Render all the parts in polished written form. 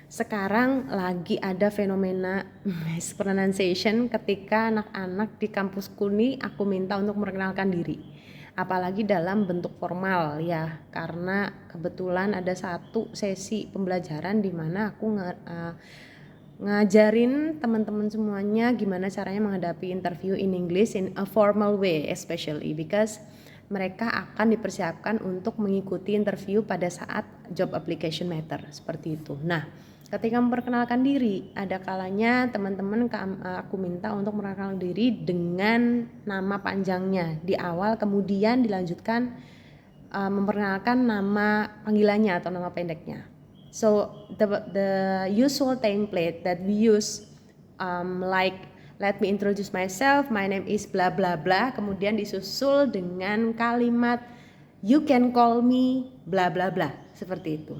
Sekarang lagi ada fenomena mispronunciation ketika anak-anak di kampusku nih aku minta untuk memperkenalkan diri. Apalagi dalam bentuk formal ya, karena kebetulan ada satu sesi pembelajaran di mana aku ngajarin teman-teman semuanya gimana caranya menghadapi interview in English in a formal way, especially because mereka akan dipersiapkan untuk mengikuti interview pada saat job application matter seperti itu. Nah, ketika memperkenalkan diri, ada kalanya teman-teman aku minta untuk memperkenalkan diri dengan nama panjangnya di awal, kemudian dilanjutkan memperkenalkan nama panggilannya atau nama pendeknya. So the usual template that we use like let me introduce myself, my name is bla bla bla, kemudian disusul dengan kalimat you can call me bla bla bla, seperti itu.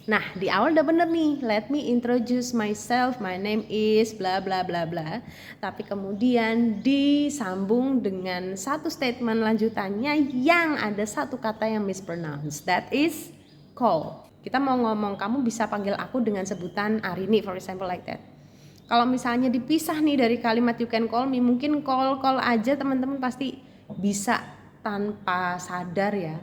Nah, di awal udah bener nih, let me introduce myself, my name is bla bla bla bla. Tapi kemudian disambung dengan satu statement lanjutannya yang ada satu kata yang mispronounced, that is call. Kita mau ngomong, kamu bisa panggil aku dengan sebutan Arini, for example like that. Kalau misalnya dipisah nih dari kalimat you can call me, mungkin call aja teman-teman pasti bisa tanpa sadar ya.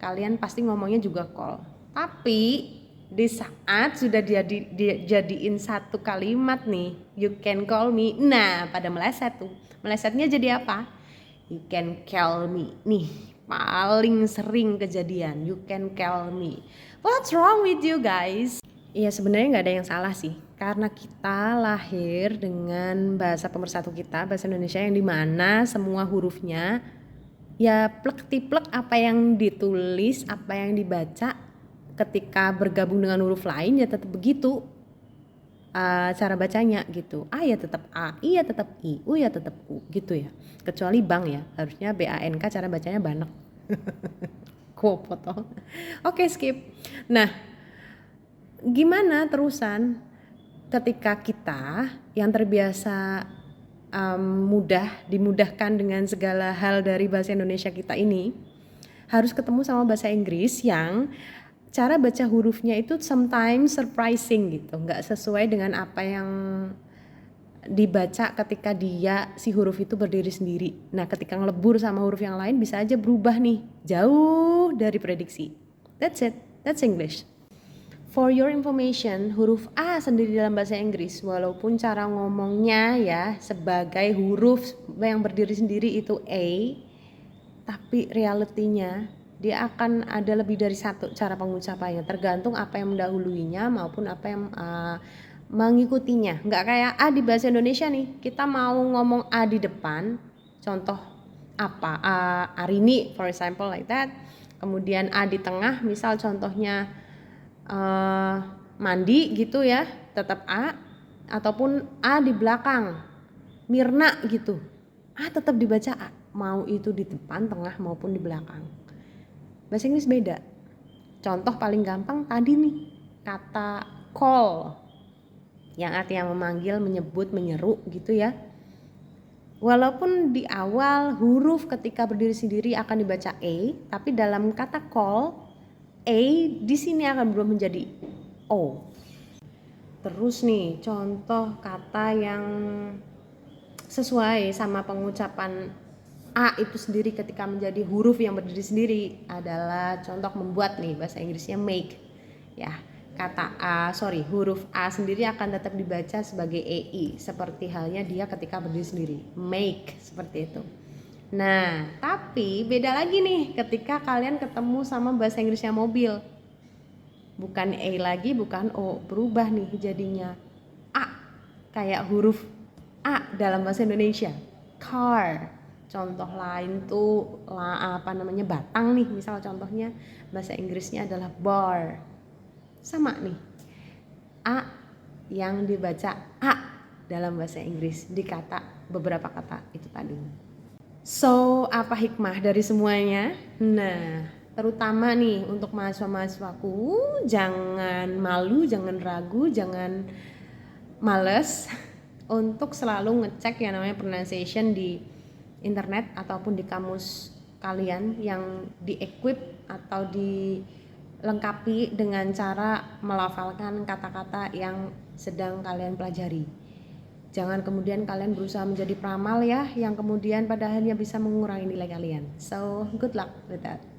Kalian pasti ngomongnya juga call. Tapi di saat sudah dijadiin satu kalimat nih, you can call me, nah pada meleset tuh. Melesetnya jadi apa? You can call me. Nih paling sering kejadian, you can call me. What's wrong with you guys? Iya, sebenarnya nggak ada yang salah sih, karena kita lahir dengan bahasa pemersatu kita, bahasa Indonesia, yang dimana semua hurufnya ya plek-tiplek, apa yang ditulis, apa yang dibaca ketika bergabung dengan huruf lain ya tetap begitu cara bacanya gitu. A ya tetap A, I ya tetap I, U ya tetap U gitu ya. Kecuali bank ya, harusnya BANK cara bacanya banek. Potong. Oke, skip. Nah, gimana terusan ketika kita yang terbiasa dimudahkan dengan segala hal dari bahasa Indonesia kita ini harus ketemu sama bahasa Inggris yang cara baca hurufnya itu sometimes surprising gitu, nggak sesuai dengan apa yang dibaca ketika si huruf itu berdiri sendiri. Nah, ketika ngelebur sama huruf yang lain bisa aja berubah nih, jauh dari prediksi. That's it, that's English. For your information, huruf A sendiri dalam bahasa Inggris, walaupun cara ngomongnya ya sebagai huruf yang berdiri sendiri itu A, tapi realitinya dia akan ada lebih dari satu cara pengucapannya, tergantung apa yang mendahuluinya maupun apa yang mengikutinya. Nggak kayak A di bahasa Indonesia nih, kita mau ngomong A di depan, contoh apa, Arini for example like that, kemudian A di tengah, misal contohnya mandi gitu ya, tetap A, ataupun A di belakang, Mirna gitu, A tetap dibaca A, mau itu di depan, tengah maupun di belakang. Bahasa Inggris beda. Contoh paling gampang tadi nih, kata call yang artinya memanggil, menyebut, menyeru gitu ya. Walaupun di awal huruf ketika berdiri sendiri akan dibaca E, tapi dalam kata call A di sini akan berubah menjadi O. Terus nih contoh kata yang sesuai sama pengucapan A itu sendiri ketika menjadi huruf yang berdiri sendiri adalah contoh membuat nih, bahasa Inggrisnya make ya. Huruf A sendiri akan tetap dibaca sebagai EI seperti halnya dia ketika berdiri sendiri, make, seperti itu. Nah, tapi beda lagi nih ketika kalian ketemu sama bahasa Inggrisnya mobil. Bukan E lagi, bukan O, berubah nih jadinya A, kayak huruf A dalam bahasa Indonesia, car. Contoh lain tuh batang nih, misal contohnya bahasa Inggrisnya adalah bar. Sama nih, A yang dibaca A dalam bahasa Inggris di beberapa kata itu tadi. So, apa hikmah dari semuanya? Nah, terutama nih untuk mahasiswa-mahasiswaku, jangan malu, jangan ragu, jangan males untuk selalu ngecek yang namanya pronunciation di internet ataupun di kamus kalian yang di-equip atau lengkapi dengan cara melafalkan kata-kata yang sedang kalian pelajari. Jangan kemudian kalian berusaha menjadi peramal ya, yang kemudian pada akhirnya bisa mengurangi nilai kalian. So, good luck with that.